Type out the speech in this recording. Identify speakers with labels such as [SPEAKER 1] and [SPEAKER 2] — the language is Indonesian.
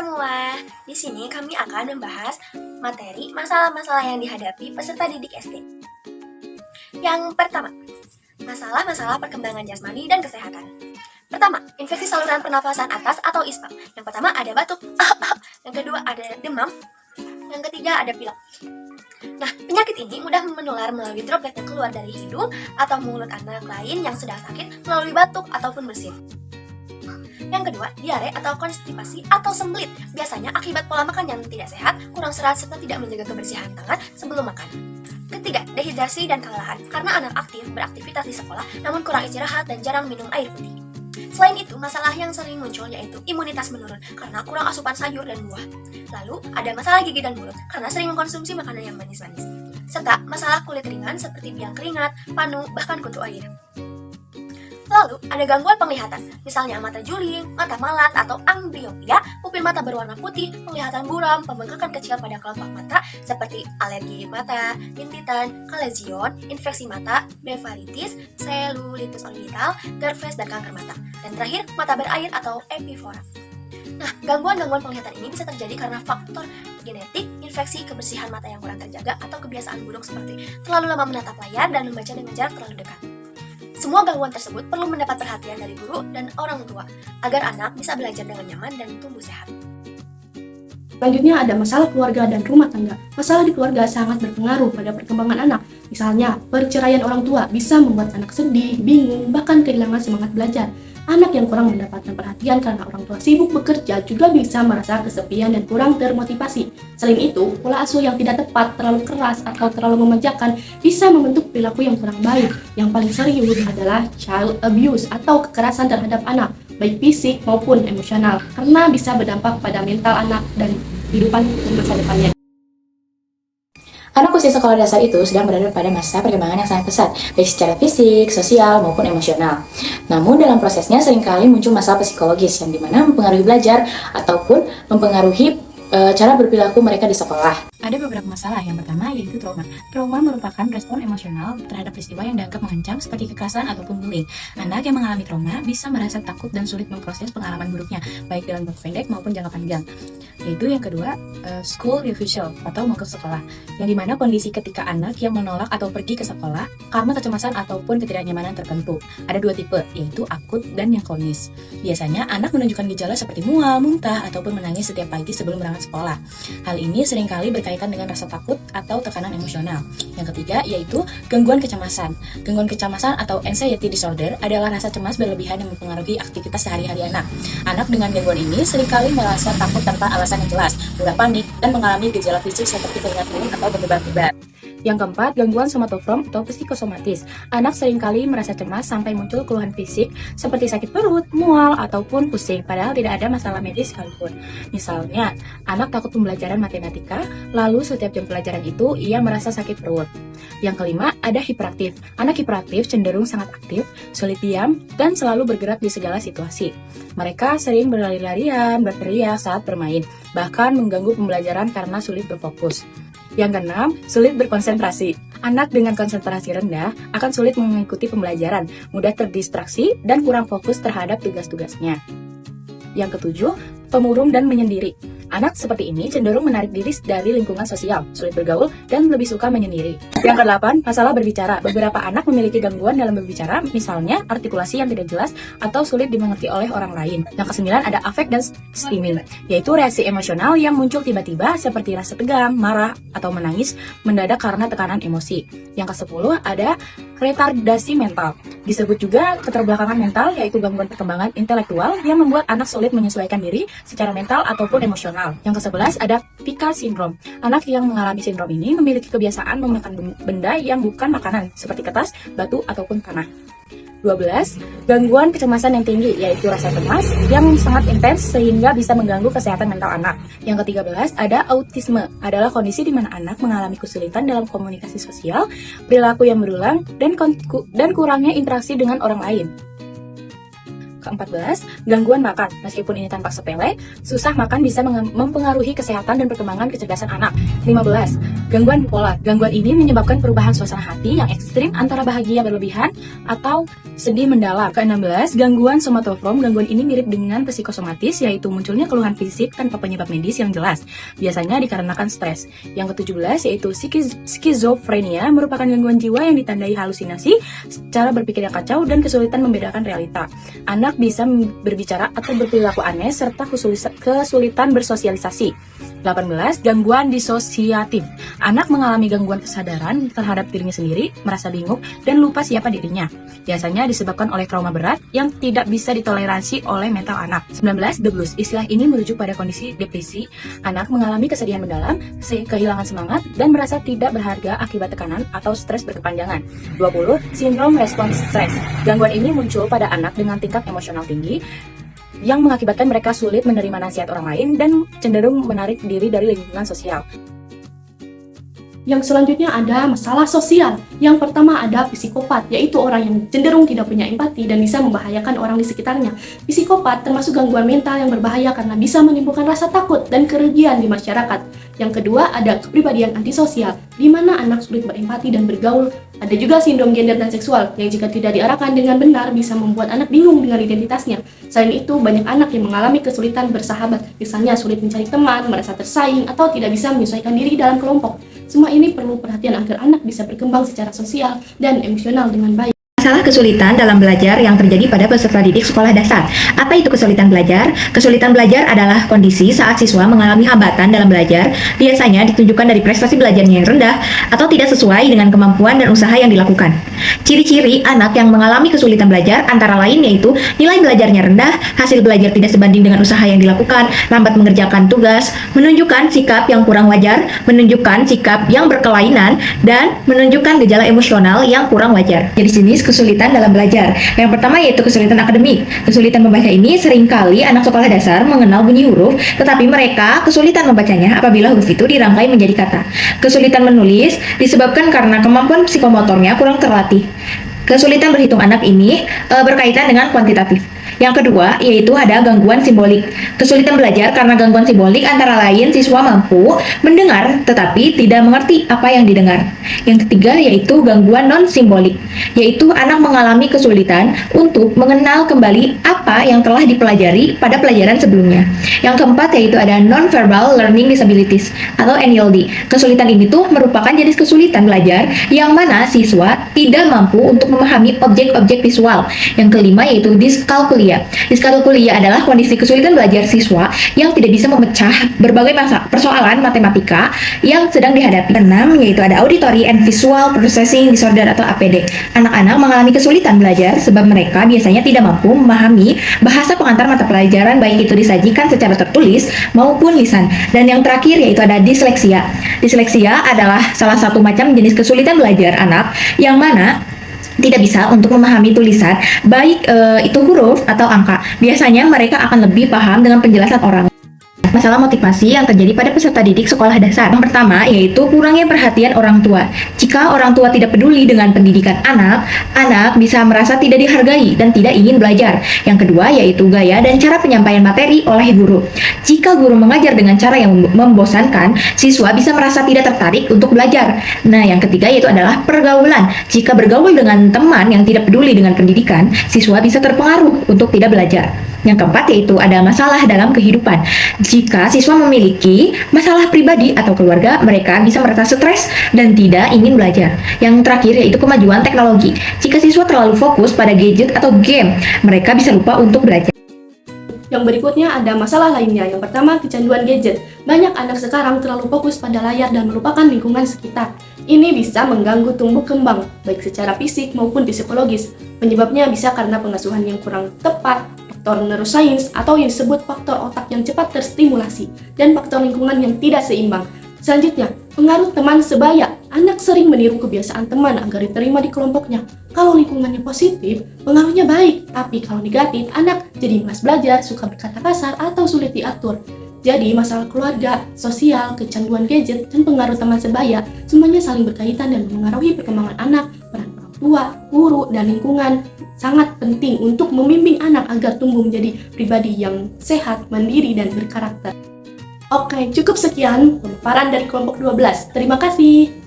[SPEAKER 1] semua, di sini kami akan membahas materi masalah-masalah yang dihadapi peserta didik SD. Yang pertama, masalah-masalah perkembangan jasmani dan kesehatan. Pertama, infeksi saluran pernafasan atas atau ISPA. Yang pertama ada batuk, yang kedua ada demam, yang ketiga ada pilek. Nah, penyakit ini mudah menular melalui droplet yang keluar dari hidung atau mulut anak lain yang sedang sakit melalui batuk ataupun bersin. Yang kedua, diare atau konstipasi atau sembelit, biasanya akibat pola makan yang tidak sehat, kurang serat, serta tidak menjaga kebersihan tangan sebelum makan. Ketiga, dehidrasi dan kelelahan, karena anak aktif beraktivitas di sekolah namun kurang istirahat dan jarang minum air putih. Selain itu, masalah yang sering muncul yaitu imunitas menurun karena kurang asupan sayur dan buah. Lalu, ada masalah gigi dan mulut karena sering mengkonsumsi makanan yang manis-manis. Serta masalah kulit ringan seperti biang keringat, panu, bahkan kutu air. Lalu, ada gangguan penglihatan, misalnya mata juling, mata malat atau amblyopia, pupil mata berwarna putih, penglihatan buram, pembengkakan kecil pada kelopak mata seperti alergi mata, rintitan, kalezion, infeksi mata, blefaritis, selulitis orbital, GERD, dan kanker mata. Dan terakhir, mata berair atau epifora. Nah, gangguan-gangguan penglihatan ini bisa terjadi karena faktor genetik, infeksi, kebersihan mata yang kurang terjaga, atau kebiasaan buruk seperti terlalu lama menatap layar dan membaca dengan jarak terlalu dekat. Semua gangguan tersebut perlu mendapat perhatian dari guru dan orang tua agar anak bisa belajar dengan nyaman dan tumbuh sehat.
[SPEAKER 2] Selanjutnya ada masalah keluarga dan rumah tangga. Masalah di keluarga sangat berpengaruh pada perkembangan anak. Misalnya, perceraian orang tua bisa membuat anak sedih, bingung, bahkan kehilangan semangat belajar. Anak yang kurang mendapatkan perhatian karena orang tua sibuk bekerja juga bisa merasa kesepian dan kurang termotivasi. Selain itu, pola asuh yang tidak tepat, terlalu keras, atau terlalu memanjakan bisa membentuk perilaku yang kurang baik. Yang paling serius adalah child abuse atau kekerasan terhadap anak, baik fisik maupun emosional, karena bisa berdampak pada mental anak dan kehidupan dan masa depannya.
[SPEAKER 3] Anak usia sekolah dasar itu sedang berada pada masa perkembangan yang sangat pesat, baik secara fisik, sosial, maupun emosional. Namun dalam prosesnya seringkali muncul masalah psikologis yang dimana mempengaruhi belajar ataupun mempengaruhi cara berperilaku mereka di sekolah.
[SPEAKER 4] Ada beberapa masalah. Yang pertama yaitu trauma. Trauma merupakan respon emosional terhadap peristiwa yang dianggap mengancam seperti kekerasan ataupun bullying. Anak yang mengalami trauma bisa merasa takut dan sulit memproses pengalaman buruknya, baik dalam jangka pendek maupun jangka panjang. Yaitu yang kedua, school refusal atau mogok sekolah, yang dimana kondisi ketika anak yang menolak atau pergi ke sekolah karena kecemasan ataupun ketidaknyamanan tertentu. Ada dua tipe, yaitu akut dan yang kronis. Biasanya anak menunjukkan gejala seperti mual, muntah, ataupun menangis setiap pagi sebelum berangkat sekolah. Hal ini seringkali berkaitan dengan rasa takut atau tekanan emosional. Yang ketiga yaitu gangguan kecemasan. Gangguan kecemasan atau anxiety disorder adalah rasa cemas berlebihan yang mempengaruhi aktivitas sehari-hari anak. Anak dengan gangguan ini seringkali merasa takut tanpa alasan yang jelas, mudah panik, dan mengalami gejala fisik seperti keringat dingin atau berdebar-debar. Yang keempat, gangguan somatoform atau psikosomatis. Anak seringkali merasa cemas sampai muncul keluhan fisik seperti sakit perut, mual, ataupun pusing, padahal tidak ada masalah medis sekalipun. Misalnya, anak takut pembelajaran matematika, lalu setiap jam pelajaran itu ia merasa sakit perut. Yang kelima, ada hiperaktif. Anak hiperaktif cenderung sangat aktif, sulit diam, dan selalu bergerak di segala situasi. Mereka sering berlari-larian, berteriak saat bermain, bahkan mengganggu pembelajaran karena sulit berfokus. Yang keenam, sulit berkonsentrasi. Anak dengan konsentrasi rendah akan sulit mengikuti pembelajaran, mudah terdistraksi, dan kurang fokus terhadap tugas-tugasnya. Yang ketujuh, pemurung dan menyendiri. Anak seperti ini cenderung menarik diri dari lingkungan sosial, sulit bergaul, dan lebih suka menyendiri. Yang kedelapan, masalah berbicara. Beberapa anak memiliki gangguan dalam berbicara, misalnya artikulasi yang tidak jelas atau sulit dimengerti oleh orang lain. Yang kesembilan, ada afek dan stimming, yaitu reaksi emosional yang muncul tiba-tiba seperti rasa tegang, marah, atau menangis mendadak karena tekanan emosi. Yang kesepuluh, ada retardasi mental. Disebut juga keterbelakangan mental, yaitu gangguan perkembangan intelektual yang membuat anak sulit menyesuaikan diri secara mental ataupun emosional. Yang ke-11 ada Pica syndrome. Anak yang mengalami sindrom ini memiliki kebiasaan memakan benda yang bukan makanan, seperti kertas, batu, ataupun tanah. 12. Gangguan kecemasan yang tinggi, yaitu rasa cemas yang sangat intens sehingga bisa mengganggu kesehatan mental anak. Yang ke-13 ada autisme, adalah kondisi di mana anak mengalami kesulitan dalam komunikasi sosial, perilaku yang berulang, dan kurangnya interaksi dengan orang lain. Ke-14, gangguan makan. Meskipun ini tampak sepele, susah makan bisa mempengaruhi kesehatan dan perkembangan kecerdasan anak. 15, gangguan bipolar. Gangguan ini menyebabkan perubahan suasana hati yang ekstrim antara bahagia berlebihan atau sedih mendalam. Ke-16, gangguan somatofrom. Gangguan ini mirip dengan psikosomatis, yaitu munculnya keluhan fisik tanpa penyebab medis yang jelas. Biasanya dikarenakan stres. Yang ke-17 yaitu skizofrenia, merupakan gangguan jiwa yang ditandai halusinasi, cara berpikir yang kacau, dan kesulitan membedakan realita. Anak bisa berbicara atau berperilaku aneh, serta kesulitan bersosialisasi. 18, gangguan disosiatif. Anak mengalami gangguan kesadaran terhadap dirinya sendiri, merasa bingung, dan lupa siapa dirinya. Biasanya disebabkan oleh trauma berat yang tidak bisa ditoleransi oleh mental anak. 19, the blues. Istilah ini merujuk pada kondisi depresi. Anak mengalami kesedihan mendalam, kehilangan semangat, dan merasa tidak berharga akibat tekanan atau stres berkepanjangan. 20, sindrom respons stres. Gangguan ini muncul pada anak dengan tingkat emosional tinggi, yang mengakibatkan mereka sulit menerima nasihat orang lain dan cenderung menarik diri dari lingkungan sosial.
[SPEAKER 2] Yang selanjutnya ada masalah sosial. Yang pertama ada psikopat, yaitu orang yang cenderung tidak punya empati dan bisa membahayakan orang di sekitarnya. Psikopat termasuk gangguan mental yang berbahaya karena bisa menimbulkan rasa takut dan kerugian di masyarakat. Yang kedua ada kepribadian antisosial, di mana anak sulit berempati dan bergaul. Ada juga sindrom gender dan seksual, yang jika tidak diarahkan dengan benar bisa membuat anak bingung dengan identitasnya. Selain itu, banyak anak yang mengalami kesulitan bersahabat, misalnya sulit mencari teman, merasa tersaing, atau tidak bisa menyesuaikan diri dalam kelompok. Semua ini perlu perhatian agar anak bisa berkembang secara sosial dan emosional dengan baik.
[SPEAKER 5] Masalah kesulitan dalam belajar yang terjadi pada peserta didik sekolah dasar. Apa itu kesulitan belajar? Kesulitan belajar adalah kondisi saat siswa mengalami hambatan dalam belajar, biasanya ditunjukkan dari prestasi belajarnya yang rendah atau tidak sesuai dengan kemampuan dan usaha yang dilakukan. Ciri-ciri anak yang mengalami kesulitan belajar antara lain yaitu nilai belajarnya rendah, hasil belajar tidak sebanding dengan usaha yang dilakukan, lambat mengerjakan tugas, menunjukkan sikap yang kurang wajar, menunjukkan sikap yang berkelainan, dan menunjukkan gejala emosional yang kurang wajar. Jadi jenis kesulitan dalam belajar. Yang pertama yaitu kesulitan akademik. Kesulitan membaca ini seringkali anak sekolah dasar mengenal bunyi huruf, tetapi mereka kesulitan membacanya apabila huruf itu dirangkai menjadi kata. Kesulitan menulis disebabkan karena kemampuan psikomotornya kurang terlatih. Kesulitan berhitung anak ini berkaitan dengan kuantitatif. Yang kedua, yaitu ada gangguan simbolik. Kesulitan belajar karena gangguan simbolik antara lain siswa mampu mendengar tetapi tidak mengerti apa yang didengar. Yang ketiga, yaitu gangguan non-simbolik, yaitu anak mengalami kesulitan untuk mengenal kembali apa yang telah dipelajari pada pelajaran sebelumnya. Yang keempat, yaitu ada non-verbal learning disabilities atau NELD. Kesulitan ini tuh merupakan jenis kesulitan belajar yang mana siswa tidak mampu untuk memahami objek-objek visual. Yang kelima, yaitu diskalkulia. Diskalkulia adalah kondisi kesulitan belajar siswa yang tidak bisa memecah berbagai persoalan matematika yang sedang dihadapi. 6, yaitu ada auditory and visual processing disorder atau APD. Anak-anak mengalami kesulitan belajar sebab mereka biasanya tidak mampu memahami bahasa pengantar mata pelajaran, baik itu disajikan secara tertulis maupun lisan. Dan yang terakhir yaitu ada disleksia. Disleksia adalah salah satu macam jenis kesulitan belajar anak yang mana tidak bisa untuk memahami tulisan, baik itu huruf atau angka. Biasanya mereka akan lebih paham dengan penjelasan orang. Masalah motivasi yang terjadi pada peserta didik sekolah dasar. Yang pertama, yaitu kurangnya perhatian orang tua. Jika orang tua tidak peduli dengan pendidikan anak, anak bisa merasa tidak dihargai dan tidak ingin belajar. Yang kedua, yaitu gaya dan cara penyampaian materi oleh guru. Jika guru mengajar dengan cara yang membosankan, siswa bisa merasa tidak tertarik untuk belajar. Nah, yang ketiga yaitu adalah pergaulan. Jika bergaul dengan teman yang tidak peduli dengan pendidikan, siswa bisa terpengaruh untuk tidak belajar. Yang keempat yaitu ada masalah dalam kehidupan. Jika siswa memiliki masalah pribadi atau keluarga, mereka bisa merasa stres dan tidak ingin belajar. Yang terakhir yaitu kemajuan teknologi. Jika siswa terlalu fokus pada gadget atau game, mereka bisa lupa untuk belajar.
[SPEAKER 2] Yang berikutnya ada masalah lainnya. Yang pertama, kecanduan gadget. Banyak anak sekarang terlalu fokus pada layar dan melupakan lingkungan sekitar. Ini bisa mengganggu tumbuh kembang, baik secara fisik maupun psikologis. Penyebabnya bisa karena pengasuhan yang kurang tepat, faktor neurosains atau yang disebut faktor otak yang cepat terstimulasi, dan faktor lingkungan yang tidak seimbang. Selanjutnya, pengaruh teman sebaya. Anak sering meniru kebiasaan teman agar diterima di kelompoknya. Kalau lingkungannya positif, pengaruhnya baik. Tapi kalau negatif, anak jadi malas belajar, suka berkata kasar, atau sulit diatur. Jadi, masalah keluarga, sosial, kecanduan gadget, dan pengaruh teman sebaya, semuanya saling berkaitan dan memengaruhi perkembangan anak. Peran orang tua, guru, dan lingkungan sangat penting untuk membimbing anak agar tumbuh menjadi pribadi yang sehat, mandiri, dan berkarakter. Oke, cukup sekian pemaparan dari kelompok 12. Terima kasih.